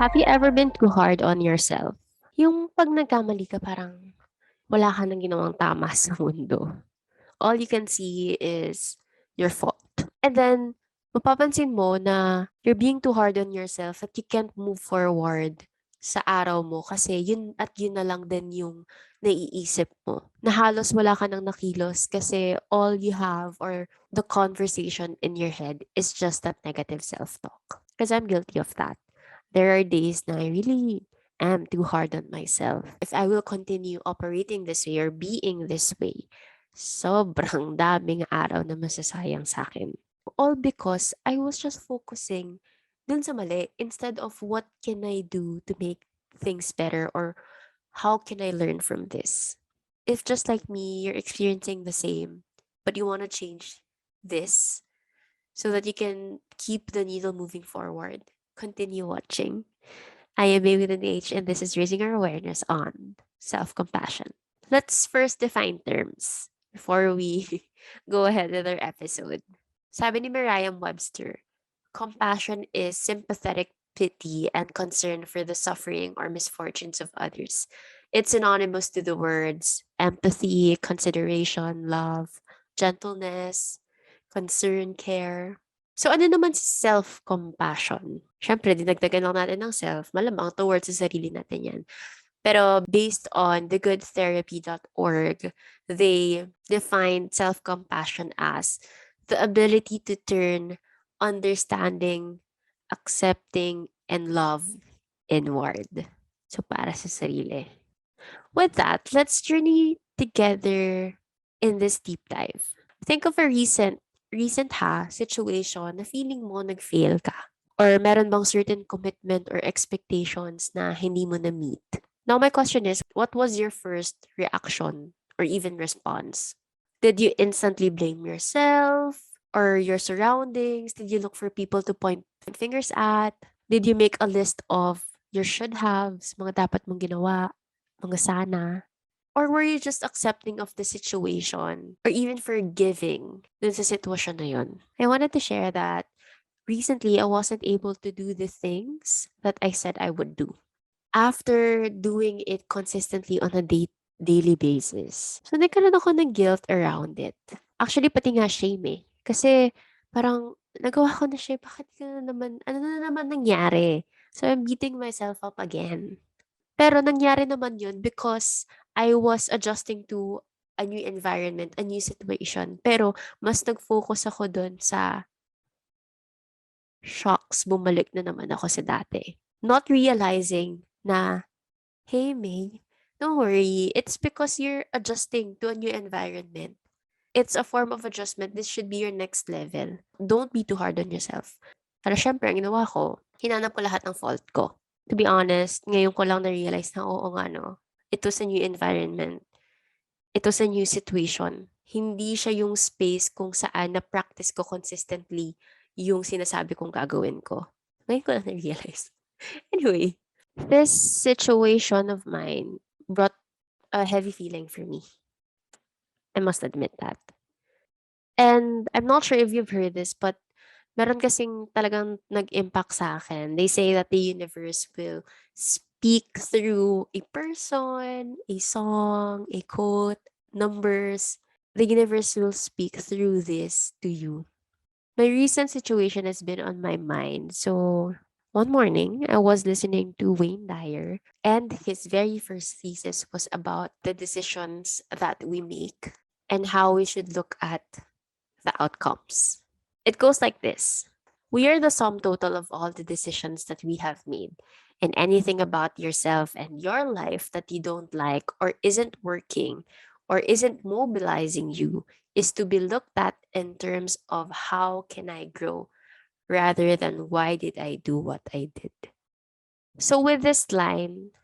Have you ever been too hard on yourself? Yung 'pag nagkamali ka parang wala ka ng ginawang tama sa mundo. All you can see is your fault. And then mapapansin mo na you're being too hard on yourself at you can't move forward sa araw mo kasi yun at yun na lang din yung naiisip mo. Na halos wala ka nang nakilos kasi all you have or the conversation in your head is just that negative self-talk. Because I'm guilty of that. There are days na I really am too hard on myself. If I will continue operating this way or being this way, sobrang daming araw na masasayang sa akin. All because I was just focusing dun sa mali instead of what can I do to make things better or how can I learn from this. If just like me, you're experiencing the same, but you want to change this so that you can keep the needle moving forward, continue watching. I am Baby with an H, and this is Raising Our Awareness on Self Compassion. Let's first define terms before we go ahead with our episode. Sabi ni Merriam-Webster, compassion is sympathetic pity and concern for the suffering or misfortunes of others. It's synonymous to the words empathy, consideration, love, gentleness, concern, care. So ano naman si self-compassion? Siyempre, dinagdagan lang natin ng self, malamang towards sa sarili natin yan. Pero based on thegoodtherapy.org, they define self-compassion as the ability to turn understanding, accepting, and love inward. So para sa sarili. With that, let's journey together in this deep dive. Think of a recent situation na feeling mo nag-fail ka. Or meron bang certain commitment or expectations na hindi mo na-meet? Now, my question is, what was your first reaction or even response? Did you instantly blame yourself or your surroundings? Did you look for people to point fingers at? Did you make a list of your should haves, mga dapat mong ginawa, mga sana? Or were you just accepting of the situation or even forgiving dun sa sitwasyon na yun? I wanted to share that recently I wasn't able to do the things that I said I would do after doing it consistently on a daily basis. So nagkaroon ako ng guilt around it. Actually, pati nga shame eh. Kasi parang nagawa ko na siya, bakit ka na naman, ano na naman nangyari? So I'm beating myself up again. Pero nangyari naman yun because I was adjusting to a new environment, a new situation. Pero mas nag-focus ako dun sa shocks, bumalik na naman ako sa dati. Not realizing na, hey May, don't worry. It's because you're adjusting to a new environment. It's a form of adjustment. This should be your next level. Don't be too hard on yourself. Pero syempre, ang ginawa ko, hinanap ko lahat ng fault ko. To be honest, ngayon ko lang na-realize na oo nga no, ito sa new environment. Ito sa new situation. Hindi siya yung space kung saan na-practice ko consistently yung sinasabi kong gagawin ko. Ngayon ko lang na-realize. Anyway, this situation of mine brought a heavy feeling for me. I must admit that. And I'm not sure if you've heard this, but meron kasing talagang nag-impact sa akin. They say that the universe will speak through a person, a song, a quote, numbers. The universe will speak through this to you. My recent situation has been on my mind. So one morning, I was listening to Wayne Dyer, and his very first thesis was about the decisions that we make and how we should look at the outcomes. It goes like this. We are the sum total of all the decisions that we have made. And anything about yourself and your life that you don't like or isn't working or isn't mobilizing you is to be looked at in terms of how can I grow rather than why did I do what I did. So with this line,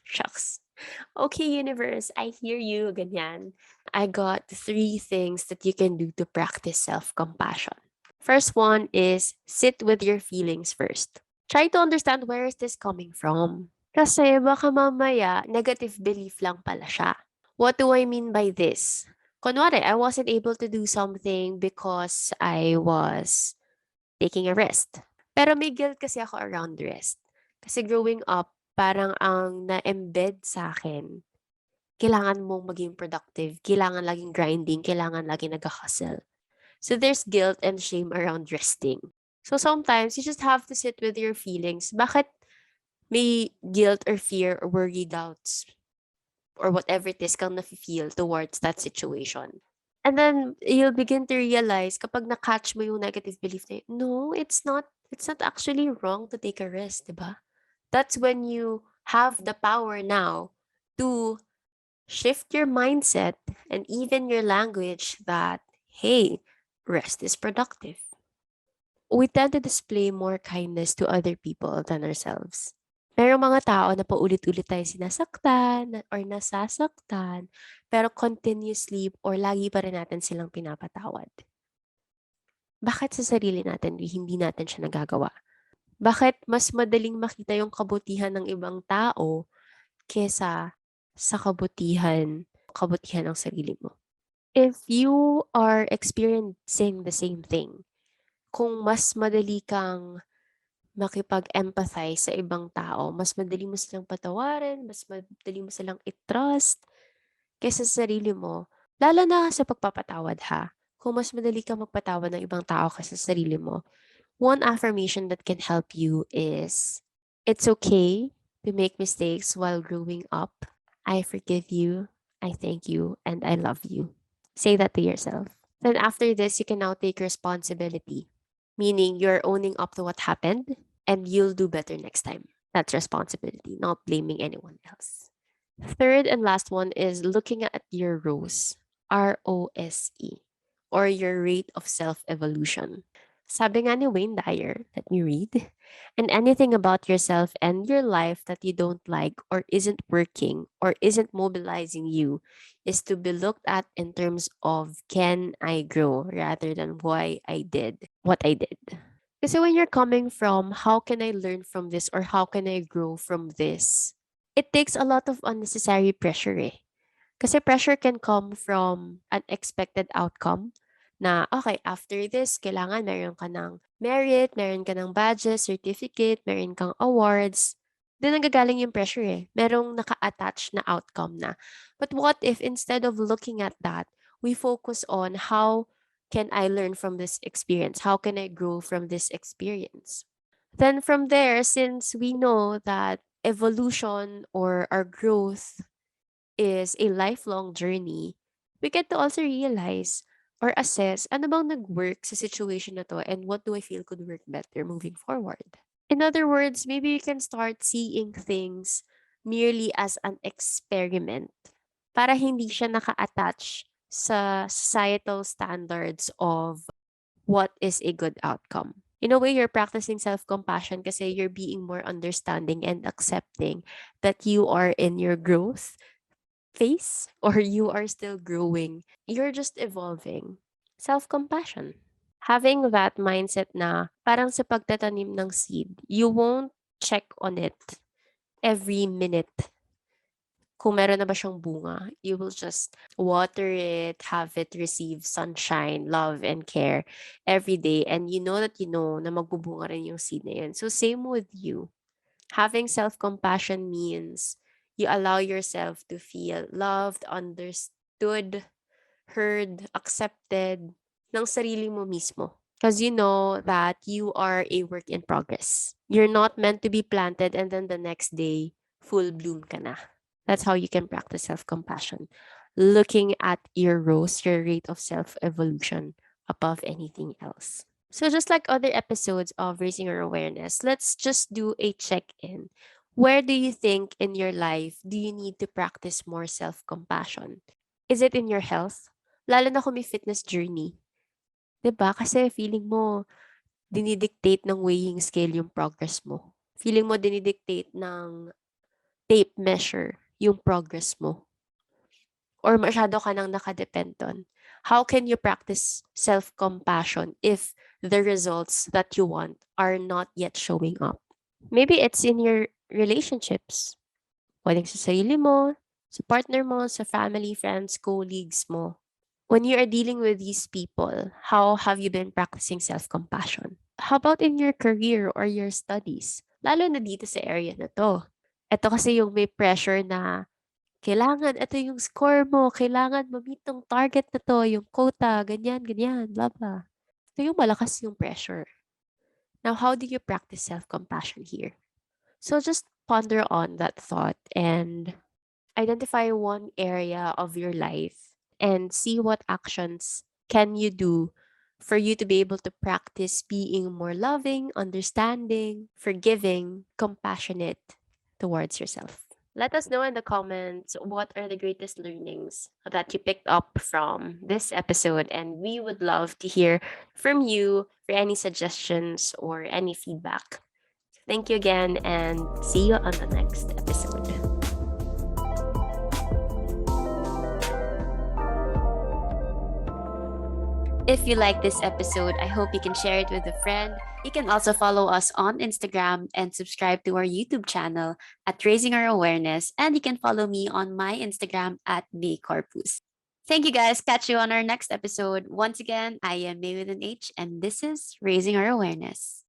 shucks. Okay, universe, I hear you, ganyan. I got 3 things that you can do to practice self-compassion. First one is sit with your feelings first. Try to understand where is this coming from. Kasi baka mamaya, negative belief lang pala siya. What do I mean by this? Kunwari, I wasn't able to do something because I was taking a rest. Pero may guilt kasi ako around rest. Kasi growing up, parang ang na-embed sa akin, kailangan mong maging productive, kailangan laging grinding, kailangan laging nagha-hustle. So there's guilt and shame around resting. So sometimes you just have to sit with your feelings. Bakit may guilt or fear or worry, doubts, or whatever it is kang nafe-feel towards that situation? And then you'll begin to realize kapag na-catch mo yung negative belief na yun, no, it's not actually wrong to take a rest, 'di ba? That's when you have the power now to shift your mindset and even your language that, hey, rest is productive. We tend to display more kindness to other people than ourselves. Merong mga tao na paulit-ulit tayo sinasaktan or nasasaktan, pero continuously or lagi pa rin natin silang pinapatawad. Bakit sa sarili natin hindi natin siya nagagawa? Bakit mas madaling makita yung kabutihan ng ibang tao kesa sa kabutihan ng sarili mo? If you are experiencing the same thing, kung mas madali kang makipag-empathize sa ibang tao, mas madali mo silang patawarin, mas madali mo silang i-trust kaysa sa sarili mo, lalo na sa pagpapatawad ha. Kung mas madali kang magpatawad ng ibang tao kaysa sa sarili mo, one affirmation that can help you is, it's okay to make mistakes while growing up. I forgive you, I thank you, and I love you. Say that to yourself. Then after this, you can now take responsibility, meaning you're owning up to what happened and you'll do better next time. That's responsibility, not blaming anyone else. Third and last one is looking at your ROSE, or your rate of self-evolution. Sabi nga ni Wayne Dyer, let me read, and anything about yourself and your life that you don't like or isn't working or isn't mobilizing you is to be looked at in terms of can I grow rather than why I did what I did. Kasi when you're coming from how can I learn from this or how can I grow from this, it takes a lot of unnecessary pressure eh. Kasi pressure can come from an expected outcome na, okay, after this, kailangan meron ka ng merit, meron ka ng badges, certificate, meron kang awards. Doon nanggagaling yung pressure eh. Merong naka-attach na outcome na. But what if instead of looking at that, we focus on how can I learn from this experience? How can I grow from this experience? Then from there, since we know that evolution or our growth is a lifelong journey, we get to also realize or assess ano bang nag-work sa situation na to and what do I feel could work better moving forward. In other words, maybe you can start seeing things merely as an experiment para hindi siya naka-attach sa societal standards of what is a good outcome. In a way, you're practicing self-compassion kasi you're being more understanding and accepting that you are in your growth phase or you are still growing. You're just evolving. Self-compassion. Having that mindset na parang sa pagtatanim ng seed, you won't check on it every minute kung meron na ba siyang bunga. You will just water it, have it receive sunshine, love, and care every day. And you know na magbubunga rin yung seed na yun. So same with you. Having self-compassion means you allow yourself to feel loved, understood, heard, accepted ng sarili mo mismo. Because you know that you are a work in progress. You're not meant to be planted and then the next day, full bloom ka na. That's how you can practice self-compassion. Looking at your rose, your rate of self-evolution above anything else. So just like other episodes of Raising Your Awareness, let's just do a check-in. Where do you think in your life do you need to practice more self-compassion? Is it in your health? Lalo na kung may fitness journey. 'Di ba? Kasi feeling mo, dinidictate ng weighing scale yung progress mo. Feeling mo, dinidictate ng tape measure yung progress mo. Or masyado ka nang nakadepend on. How can you practice self-compassion if the results that you want are not yet showing up? Maybe it's in your relationships. Pwedeng sa sarili mo, sa partner mo, sa family, friends, colleagues mo. When you are dealing with these people, how have you been practicing self-compassion? How about in your career or your studies? Lalo na dito sa area na 'to. Ito kasi yung may pressure na kailangan ito yung score mo, kailangan ma-meet 'tong target na 'to, yung quota, ganyan, ganyan, blah, blah. Ito yung malakas yung pressure. Now, how do you practice self-compassion here? So just ponder on that thought and identify one area of your life and see what actions can you do for you to be able to practice being more loving, understanding, forgiving, compassionate towards yourself. Let us know in the comments what are the greatest learnings that you picked up from this episode, and we would love to hear from you for any suggestions or any feedback. Thank you again, and see you on the next episode. If you like this episode, I hope you can share it with a friend. You can also follow us on Instagram and subscribe to our YouTube channel at Raising Our Awareness. And you can follow me on my Instagram at BCorpus. Thank you guys. Catch you on our next episode. Once again, I am May with an H, and this is Raising Our Awareness.